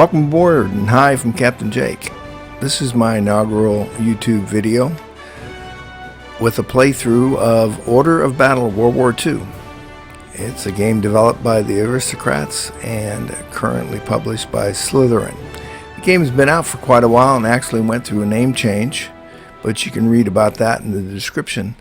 Welcome aboard and hi from Captain Jake. This is my inaugural YouTube video with a playthrough of Order of Battle World War II. It's a game developed by the Aristocrats and currently published by Slitherine. The game has been out for quite a while and actually went through a name change, but you can read about that in the description.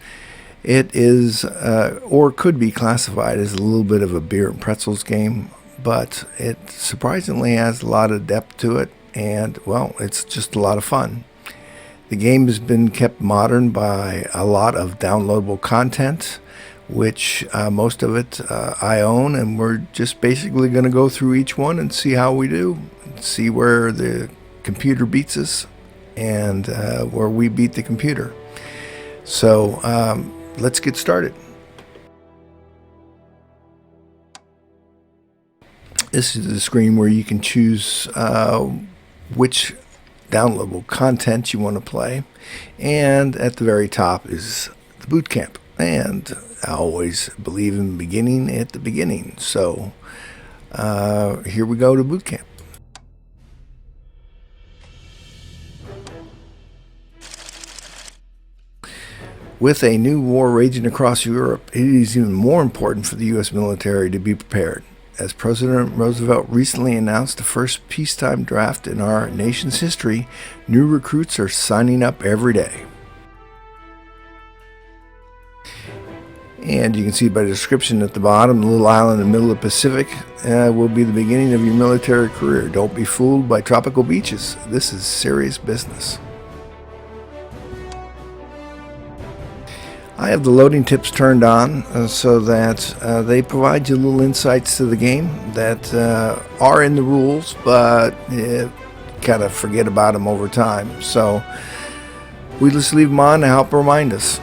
It is, or could be classified as a little bit of a beer and pretzels game, but it surprisingly has a lot of depth to it, and well, it's just a lot of fun. The game has been kept modern by a lot of downloadable content, which most of it I own, and we're just basically going to go through each one and see how we do, see where the computer beats us and where we beat the computer. So let's get started. This is the screen where you can choose which downloadable content you want to play, and at the very top is the boot camp. And I always believe in beginning at the beginning, so here we go to boot camp. With a new war raging across Europe, it is even more important for the U.S. military to be prepared. As President Roosevelt recently announced the first peacetime draft in our nation's history, new recruits are signing up every day. And you can see by the description at the bottom, the little island in the middle of the Pacific will be the beginning of your military career. Don't be fooled by tropical beaches. This is serious business. I have the loading tips turned on so that they provide you little insights to the game that are in the rules, but kind of forget about them over time. So we just leave them on to help remind us.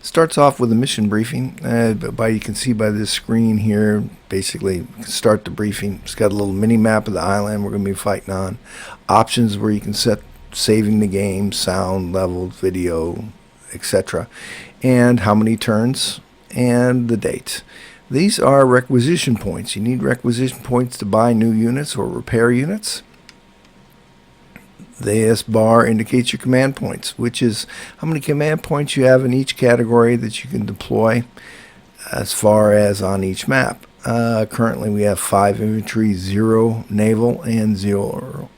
Starts off with a mission briefing, but you can see by this screen here, basically start the briefing. It's got a little mini map of the island we're going to be fighting on, options where you can set saving the game, sound, level, video, etc., and how many turns and the date. These are requisition points. You need requisition points to buy new units or repair units. The S bar indicates your command points, which is how many command points you have in each category that you can deploy as far as on each map. Currently we have 5 infantry, 0 naval, and 0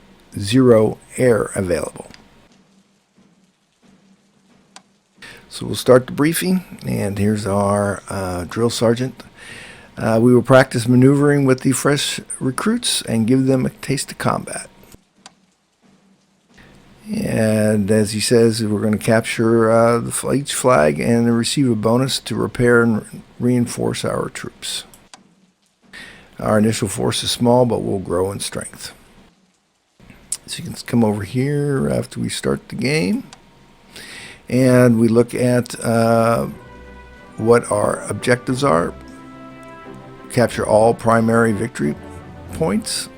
air available. So we'll start the briefing, and here's our drill sergeant. We will practice maneuvering with the fresh recruits and give them a taste of combat. And as he says, we're going to capture each flag and receive a bonus to repair and reinforce our troops. Our initial force is small, but will grow in strength. So you can come over here after we start the game, and we look at what our objectives are. Capture all primary victory points.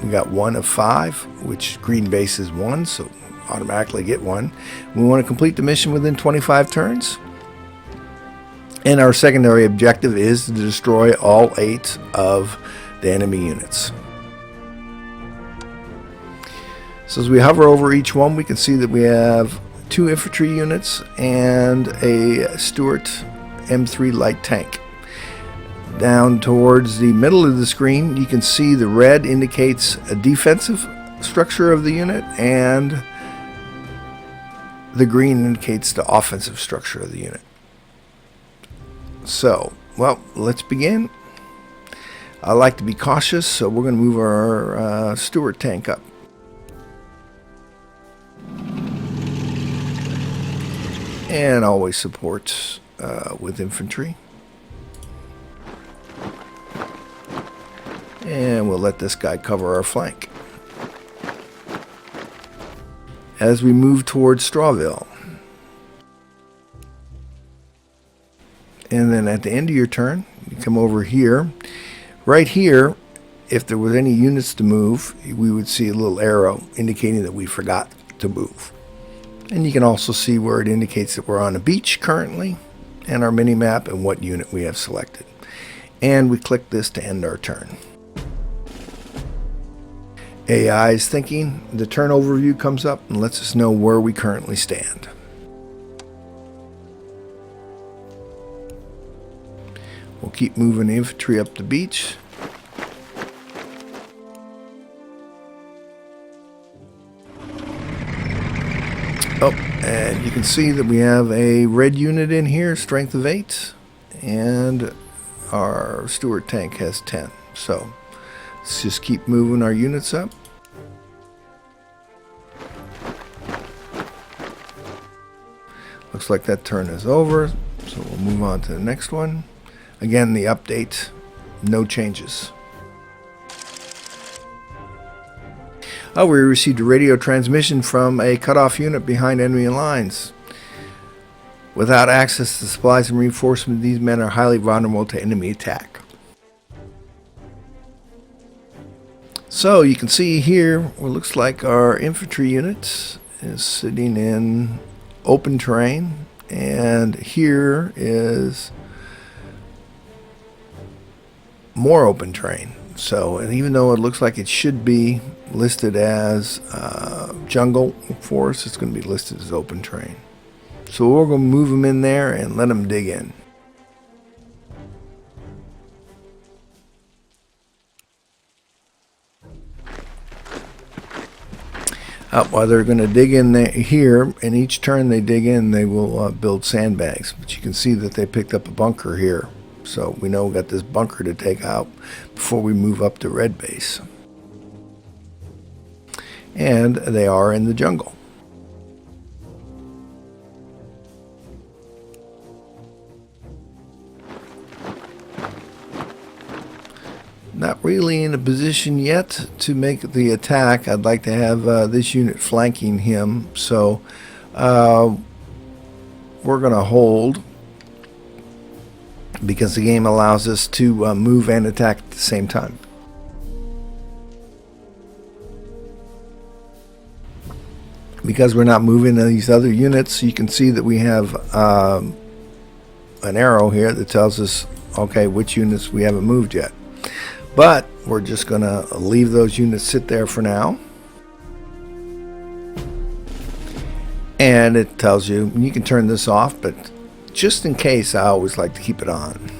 We got 1 of 5, which green base is 1, so automatically get 1. We want to complete the mission within 25 turns. And our secondary objective is to destroy all 8 of the enemy units. So as we hover over each one, we can see that we have 2 infantry units and a Stuart M3 light tank. Down towards the middle of the screen, you can see the red indicates a defensive structure of the unit, and the green indicates the offensive structure of the unit. So, well, let's begin. I like to be cautious, so we're going to move our Stuart tank up. And always supports with infantry. And we'll let this guy cover our flank as we move towards Strawville. And then at the end of your turn, you come over here. Right here, if there was any units to move, we would see a little arrow indicating that we forgot to move. And you can also see where it indicates that we're on a beach currently. and our mini-map and what unit we have selected. And we click this to end our turn. AI is thinking. The turn overview comes up and lets us know where we currently stand. We'll keep moving the infantry up the beach. Oh, and you can see that we have a red unit in here, strength of 8, and our Stuart tank has 10. So let's just keep moving our units up. Looks like that turn is over, so we'll move on to the next one. Again, the update, no changes. Oh, we received a radio transmission from a cutoff unit behind enemy lines. Without access to supplies and reinforcement, these men are highly vulnerable to enemy attack. So you can see here, what looks like our infantry unit is sitting in open terrain, and here is more open terrain. So, and even though it looks like it should be listed as jungle forest, it's going to be listed as open terrain. So we're going to move them in there and let them dig in. While they're going to dig in there, here, and each turn they dig in, they will build sandbags. But you can see that they picked up a bunker here. So we know we got this bunker to take out before we move up to red base. And they are in the jungle. Not really in a position yet to make the attack. I'd like to have this unit flanking him. So we're going to hold, because the game allows us to move and attack at the same time. Because we're not moving these other units, you can see that we have an arrow here that tells us, okay, which units we haven't moved yet. But we're just going to leave those units sit there for now. And it tells you, you can turn this off, but just in case, I always like to keep it on.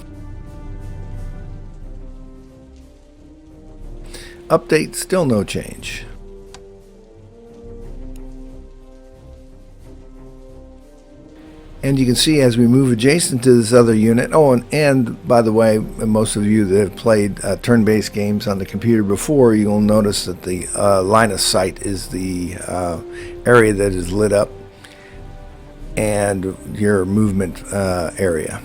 Update, still no change. And you can see as we move adjacent to this other unit. Oh, and by the way, most of you that have played turn-based games on the computer before, you'll notice that the line of sight is the area that is lit up, and your movement area.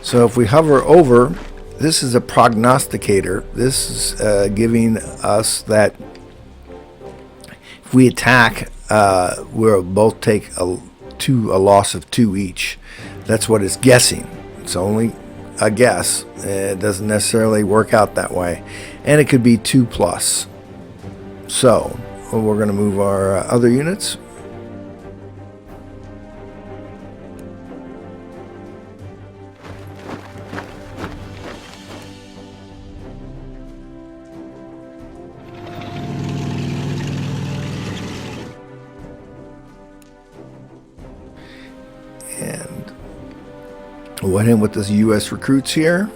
So if we hover over, this is a prognosticator. This is giving us that if we attack, we'll both take a loss of 2 each. That's what it's guessing. It's only a guess. It doesn't necessarily work out that way. And it could be 2+. So we're going to move our other units. And we went in with the U.S. recruits here.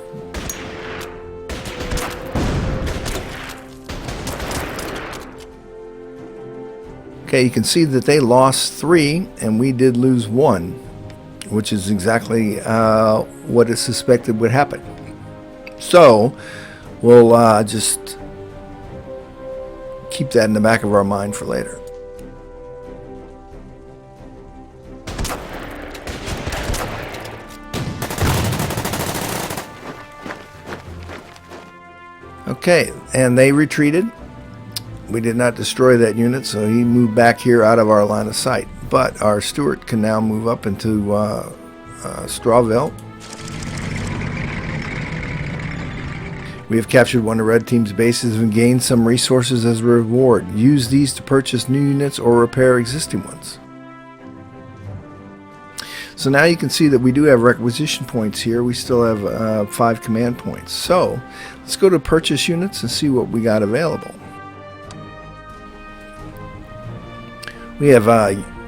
Okay, you can see that they lost 3 and we did lose 1, which is exactly what is suspected would happen. So we'll just keep that in the back of our mind for later. Okay, and they retreated. We did not destroy that unit, so he moved back here out of our line of sight. But our Stuart can now move up into Strawville. We have captured one of Red Team's bases and gained some resources as a reward. Use these to purchase new units or repair existing ones. So now you can see that we do have requisition points here. We still have 5 command points. So let's go to purchase units and see what we got available. We have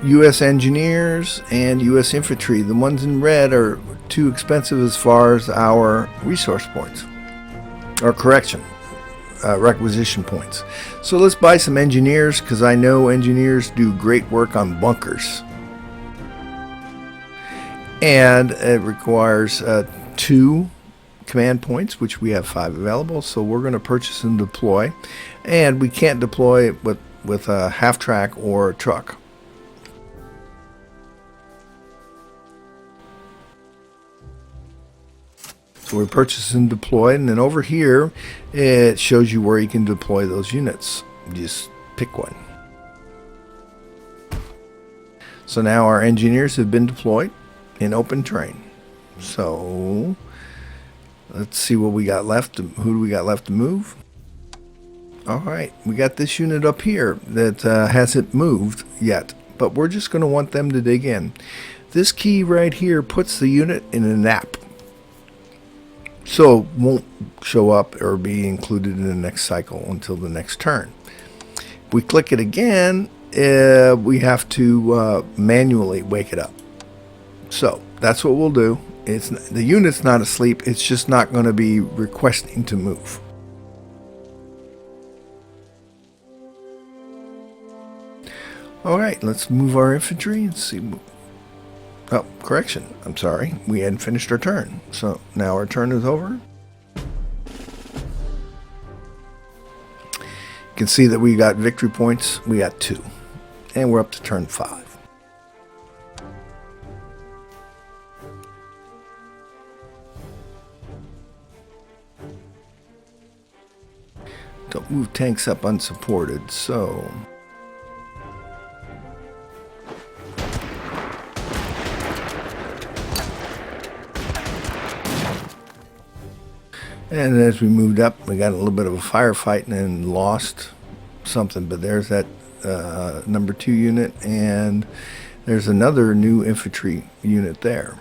U.S. engineers and U.S. infantry. The ones in red are too expensive as far as our resource points, or correction, requisition points. So let's buy some engineers, because I know engineers do great work on bunkers. And it requires 2 command points, which we have 5 available. So we're going to purchase and deploy. And we can't deploy with a half-track or a truck. So we purchase and deploy, and then over here it shows you where you can deploy those units. You just pick one. So now our engineers have been deployed in open terrain. So let's see what we got left. Who do we got left to move? All right, we got this unit up here that hasn't moved yet, but we're just going to want them to dig in. This key right here puts the unit in a nap, so it won't show up or be included in the next cycle until the next turn. If we click it again, we have to manually wake it up. So that's what we'll do. The unit's not asleep, it's just not going to be requesting to move. Alright, let's move our infantry and see. Oh, correction. I'm sorry. We hadn't finished our turn. So now our turn is over. You can see that we got victory points. We got 2. And we're up to turn 5. Don't move tanks up unsupported, so... And as we moved up, we got a little bit of a firefight and lost something. But there's that number 2 unit, and there's another new infantry unit there.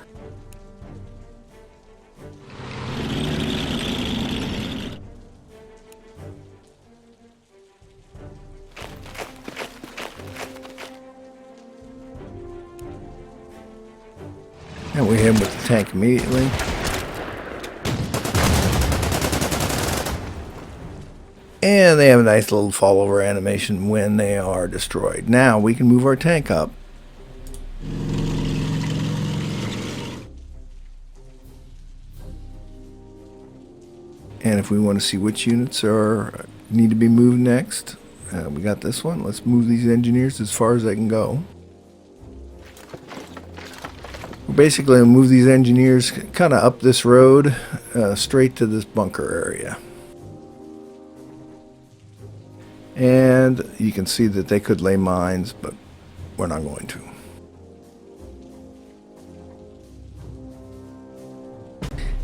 And we hit him with the tank immediately. And they have a nice little fallover animation when they are destroyed. Now we can move our tank up. And if we want to see which units need to be moved next, we got this one. Let's move these engineers as far as they can go. We're basically going to move these engineers kind of up this road, straight to this bunker area. And you can see that they could lay mines, but we're not going to.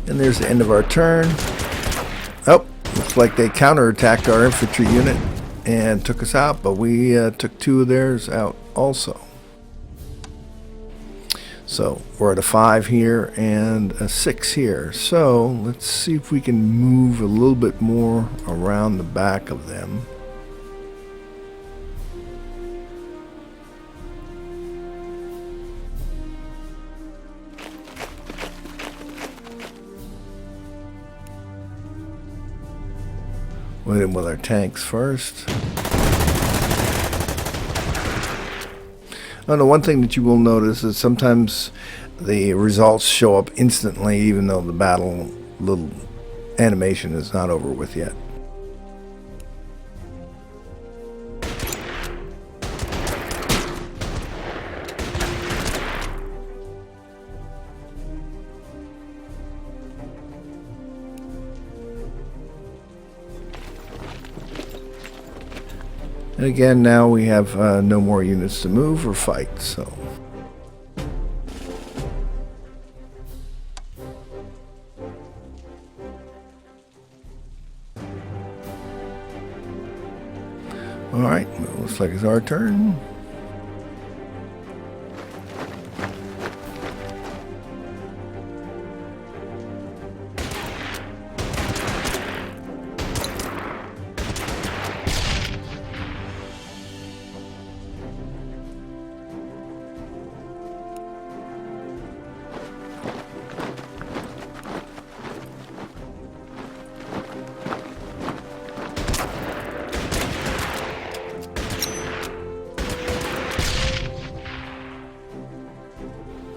And there's the end of our turn. Oh, looks like they counterattacked our infantry unit and took us out, but we took 2 of theirs out also. So we're at a 5 here and a 6 here. So let's see if we can move a little bit more around the back of them. We'll hit them with our tanks first. Oh, the one thing that you will notice is sometimes the results show up instantly, even though the battle little animation is not over with yet. And again, now we have no more units to move or fight, so. Alright, looks like it's our turn.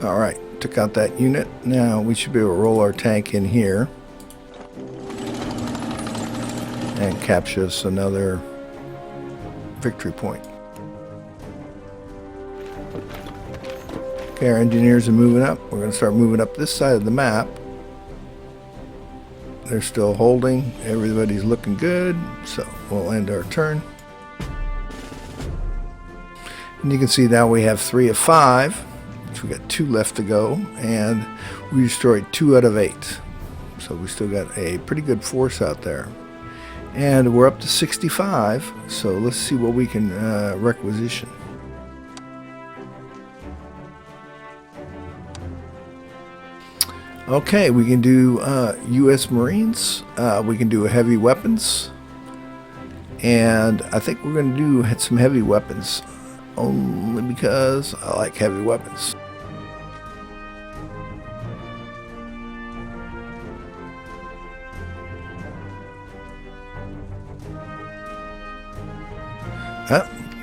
Alright, took out that unit. Now we should be able to roll our tank in here and capture us another victory point. Okay, our engineers are moving up. We're going to start moving up this side of the map. They're still holding. Everybody's looking good, so we'll end our turn. And you can see now we have 3 of 5, which we got 2 left to go, and we destroyed 2 out of 8. So we still got a pretty good force out there. And we're up to 65, so let's see what we can requisition. Okay, we can do U.S. Marines, we can do heavy weapons, and I think we're going to do some heavy weapons, only because I like heavy weapons.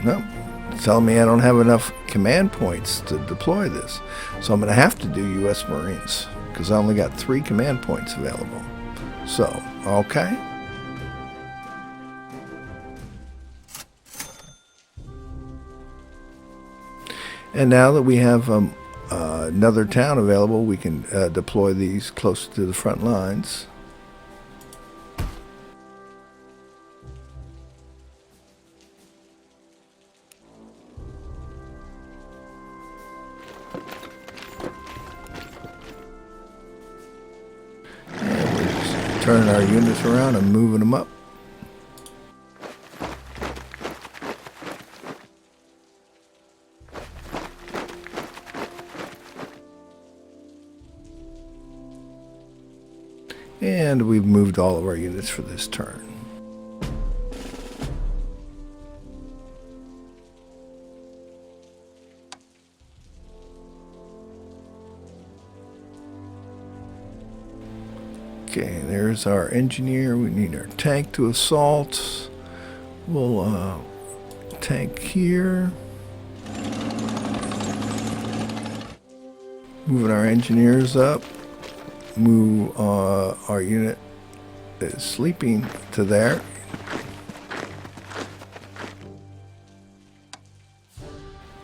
No, it's telling me I don't have enough command points to deploy this, so I'm going to have to do U.S. Marines, because I only got 3 command points available. So, okay. And now that we have another town available, we can deploy these closer to the front lines. Turning our units around and moving them up. And we've moved all of our units for this turn. Okay, there's our engineer. We need our tank to assault. We'll tank here. Moving our engineers up. Move our unit that is sleeping to there.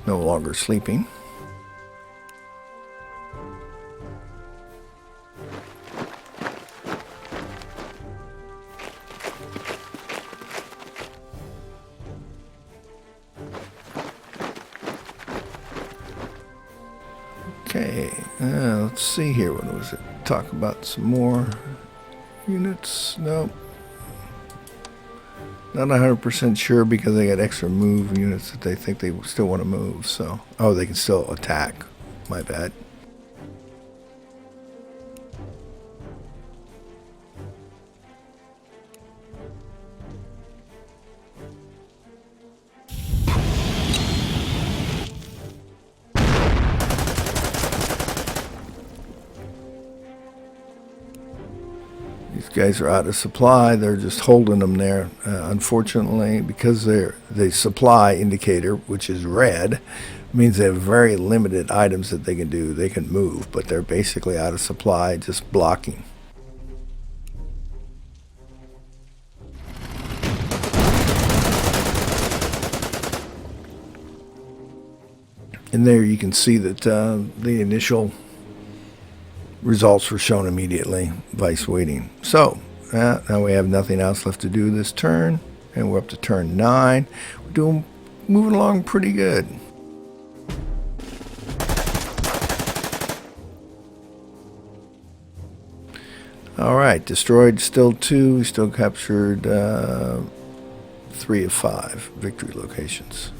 No longer sleeping. Okay, let's see here. What was it? Talk about some more units. Nope. Not 100% sure because they got extra move units that they think they still want to move. So, oh, they can still attack. My bad. These guys are out of supply. They're just holding them there. Unfortunately, because the supply indicator, which is red, means they have very limited items that they can do. They can move, but they're basically out of supply, just blocking. And there you can see that the initial results were shown immediately, vice waiting. So now we have nothing else left to do this turn, and we're up to turn 9. We're moving along pretty good. All right, destroyed still 2. We still captured 3 of 5 victory locations.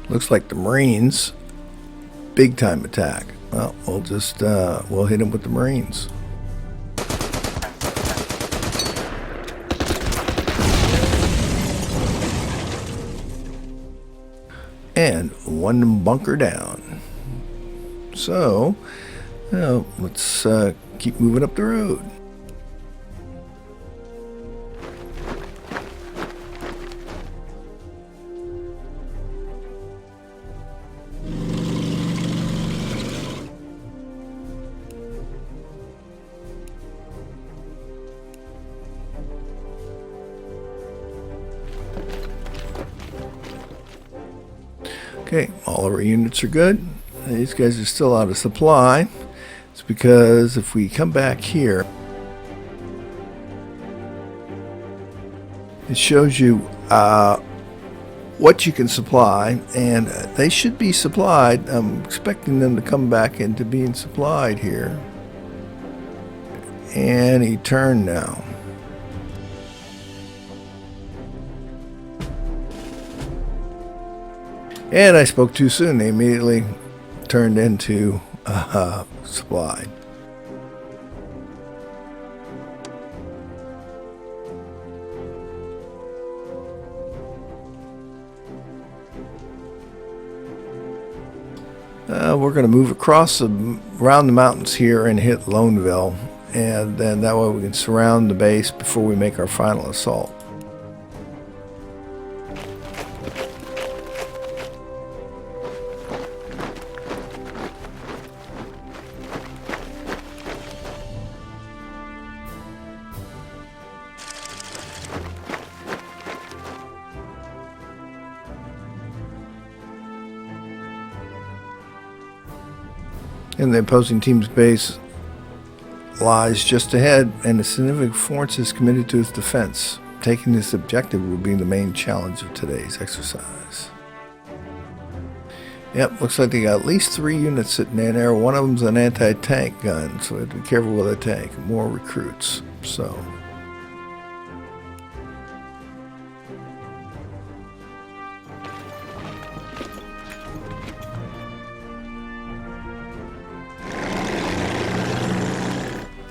Looks like the Marines, big time attack. Well, we'll just we'll hit them with the Marines. And one bunker down. So, let's keep moving up the road. Okay, all of our units are good. These guys are still out of supply. It's because if we come back here, it shows you what you can supply, and they should be supplied. I'm expecting them to come back into being supplied here. And he turned now. And I spoke too soon. They immediately turned into supply. We're going to move across around the mountains here and hit Loneville, and then that way we can surround the base before we make our final assault. And the opposing team's base lies just ahead, and a significant force is committed to its defense. Taking this objective will be the main challenge of today's exercise. Yep, looks like they got at least 3 units sitting in there. One of them's an anti-tank gun, so we have to be careful with a tank. More recruits, so...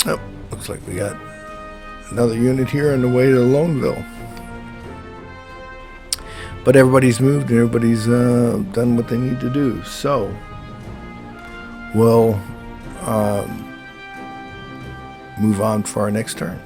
Oh, looks like we got another unit here on the way to Loneville. But everybody's moved and everybody's done what they need to do. So, we'll move on for our next turn.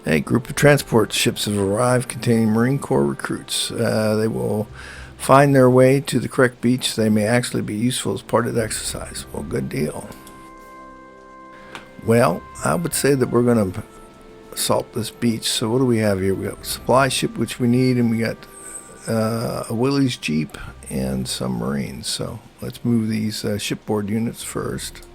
A group of transport ships have arrived containing Marine Corps recruits. They will find their way to the correct beach. They may actually be useful as part of the exercise. Well, good deal. Well, I would say that we're going to assault this beach. So what do we have here? We got a supply ship, which we need, and we got a Willys Jeep and some Marines. So let's move these shipboard units first.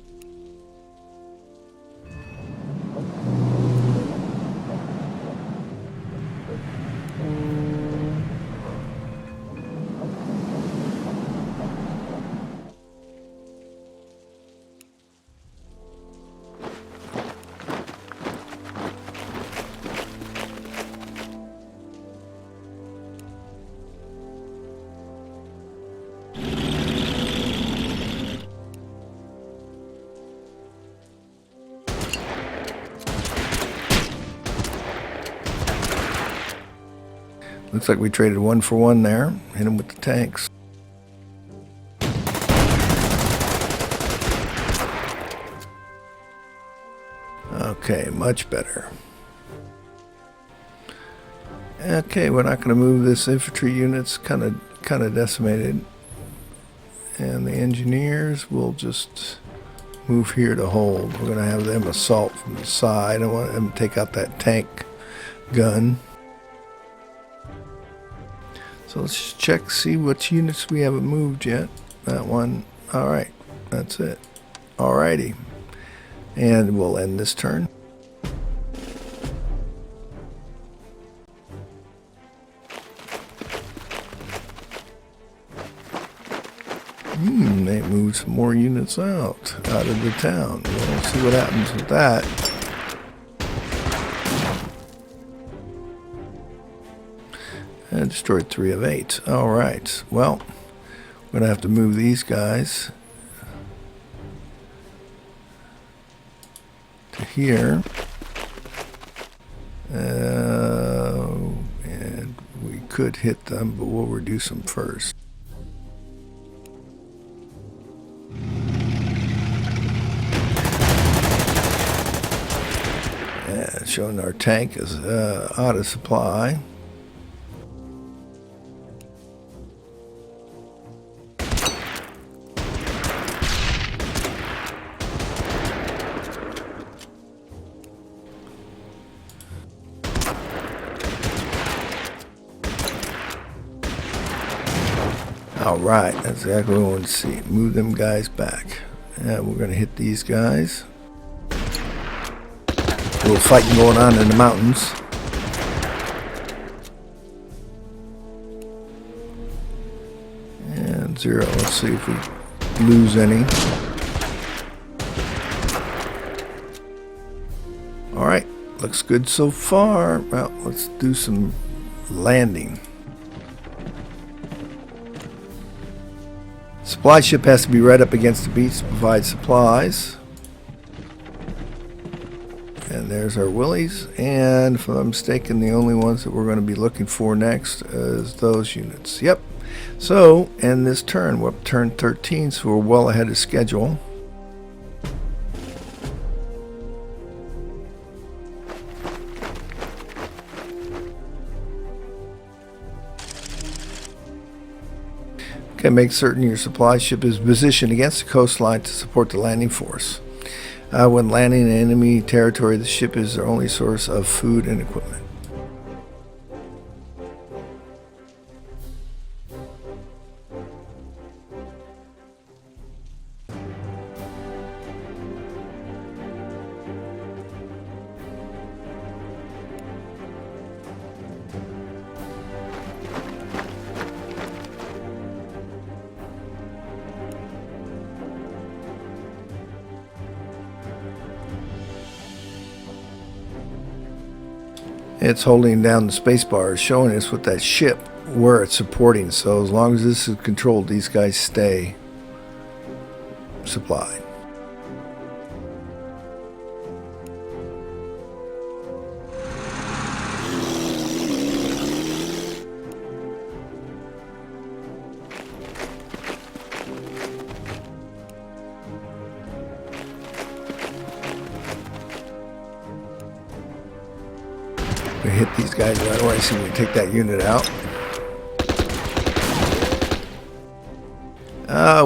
Looks like we traded 1 for 1 there. Hit them with the tanks. Okay, much better. Okay, we're not going to move this infantry unit's kind of decimated. And the engineers will just move here to hold. We're going to have them assault from the side. I want them to take out that tank gun. So let's check, see what units we haven't moved yet. That one. Alright, that's it. Alrighty. And we'll end this turn. They moved some more units out of the town. We'll see what happens with that. And destroyed 3 of 8. Alright, well, we're going to have to move these guys to here. And we could hit them, but we'll reduce them first. And showing our tank is out of supply. Alright, that's exactly what we want to see. Move them guys back. Yeah, we're going to hit these guys. A little fighting going on in the mountains. And 0, let's see if we lose any. Alright, looks good so far. Well, let's do some landing. Supply ship has to be right up against the beach to provide supplies. And there's our willies. And if I'm not mistaken, the only ones that we're going to be looking for next is those units. Yep. So, in this turn, we're up to turn 13, so we're well ahead of schedule. Okay, make certain your supply ship is positioned against the coastline to support the landing force. When landing in enemy territory, the ship is their only source of food and equipment. It's holding down the space bar, showing us with that ship where it's supporting. So as long as this is controlled, these guys stay supplied. We hit these guys right away, so we can take that unit out.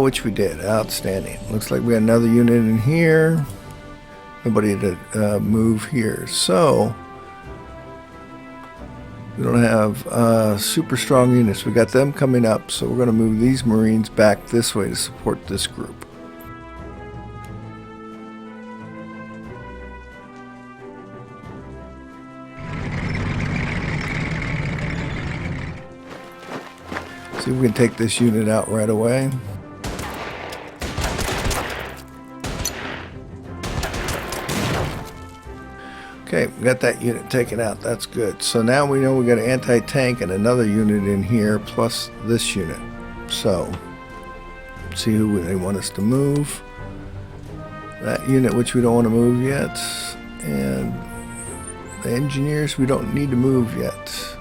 Which we did. Outstanding. Looks like we got another unit in here. Nobody to move here. So, we don't have super strong units. We got them coming up, so we're going to move these Marines back this way to support this group. See if we can take this unit out right away. Okay, we got that unit taken out. That's good. So now we know we got an anti-tank and another unit in here, plus this unit. So, let's see who they want us to move. That unit, which we don't want to move yet. And the engineers, we don't need to move yet.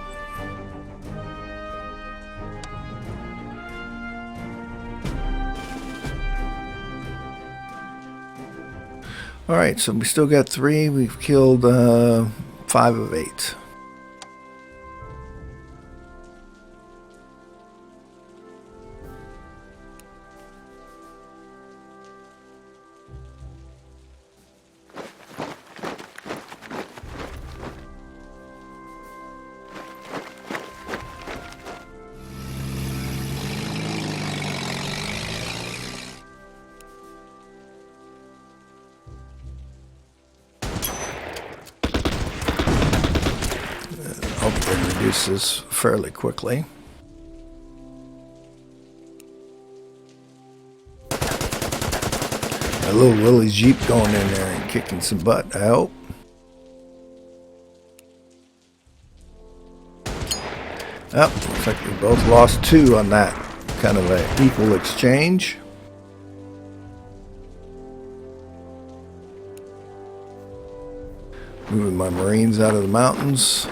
Alright, so we still got 3. We've killed 5 of 8. Hopefully reduce this fairly quickly. A little Willie's Jeep going in there and kicking some butt, I hope. Oh, looks like we both lost 2 on that kind of an equal exchange. Moving my Marines out of the mountains.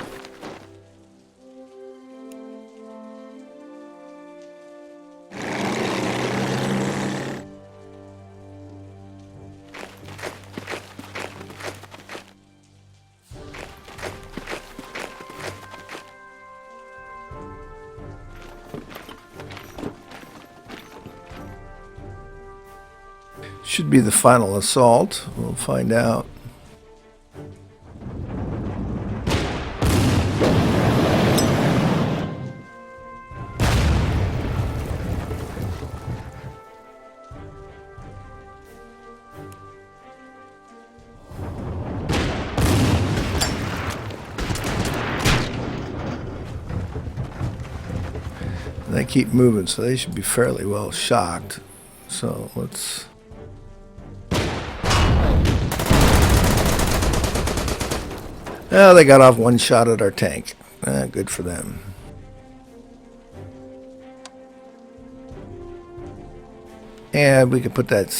Should be the final assault. We'll find out. They keep moving, so they should be fairly well shocked. So let's... Oh, they got off one shot at our tank. Good for them. And we can put that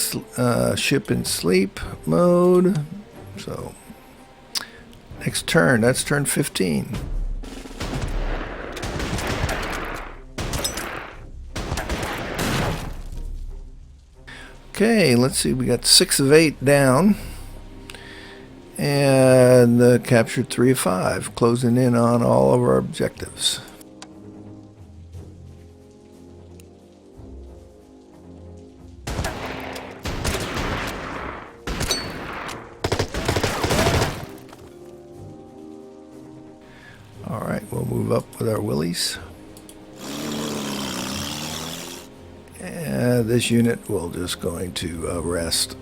ship in sleep mode. So, next turn, that's turn 15. Okay, let's see, we got 6 of 8 down. And captured 3 of 5, closing in on all of our objectives. All right, we'll move up with our Willies. And this unit will just going to rest.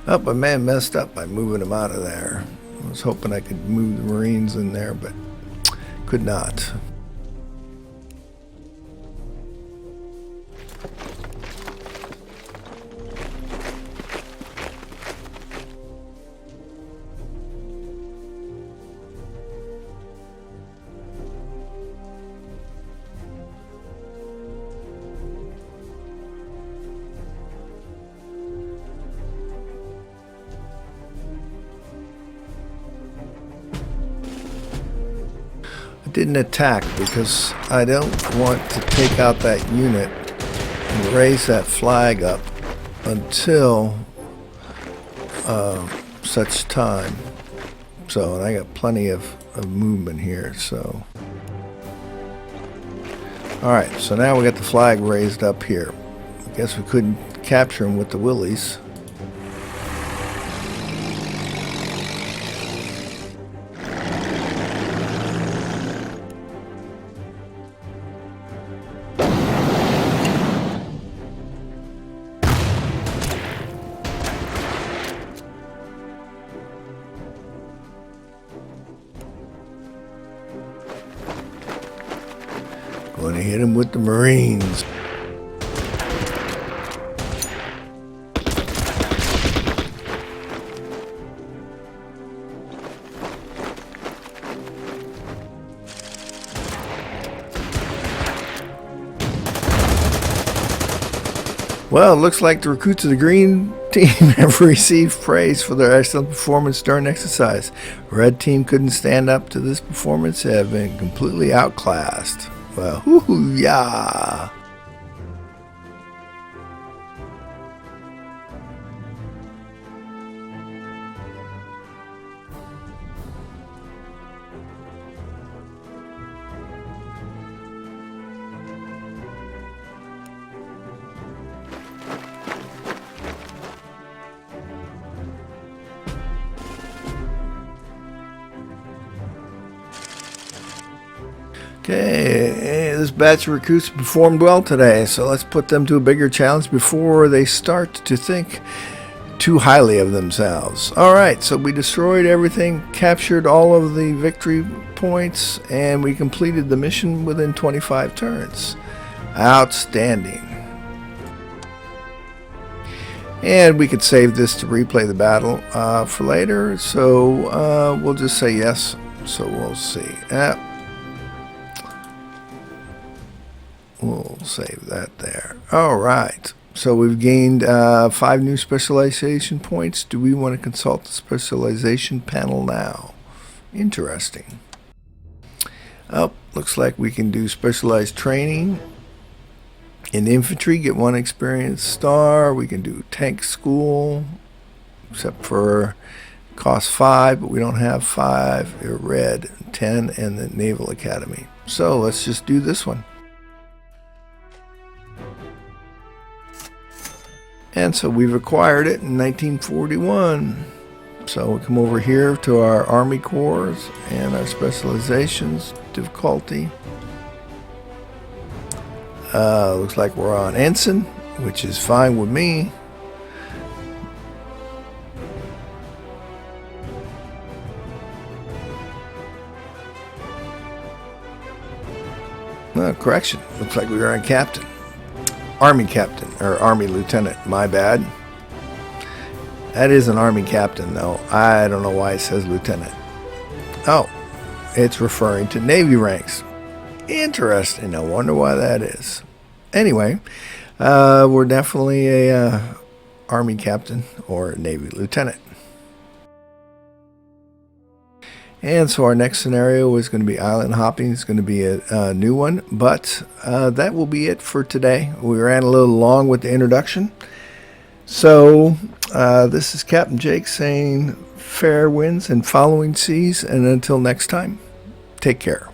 Oh, but man messed up by moving him out of there. I was hoping I could move the Marines in there, but could not. Didn't attack because I don't want to take out that unit and raise that flag up until such time. So, and I got plenty of movement here, so. Alright, so now we got the flag raised up here. I guess we couldn't capture them with the Willies. Going to hit him with the Marines. Well, it looks like the recruits of the Green Team have received praise for their excellent performance during exercise. Red Team couldn't stand up to this performance, have been completely outclassed. Well, hoo-hoo-yah! Okay, this batch of recruits performed well today, so let's put them to a bigger challenge before they start to think too highly of themselves. Alright, so we destroyed everything, captured all of the victory points, and we completed the mission within 25 turns. Outstanding. And we could save this to replay the battle for later, so we'll just say yes. So we'll see. We'll save that there. Alright, so we've gained 5 new specialization points. Do we want to consult the specialization panel now? Interesting. Oh, looks like we can do specialized training. In infantry, get 1 experience star. We can do tank school, except for cost 5, but we don't have 5. They're red, 10, and the Naval Academy. So let's just do this one. And so we've acquired it in 1941. So we come over here to our Army Corps and our specializations, difficulty. Looks like we're on Ensign, which is fine with me. Correction, looks like we were on Captain. Army Captain, or Army Lieutenant, my bad. That is an Army Captain, though. I don't know why it says Lieutenant. Oh, it's referring to Navy ranks. Interesting. I wonder why that is. Anyway, we're definitely a Army Captain or Navy Lieutenant. And so our next scenario is going to be island hopping. It's going to be a new one, but that will be it for today. We ran a little long with the introduction. So this is Captain Jake saying fair winds and following seas, and until next time, take care.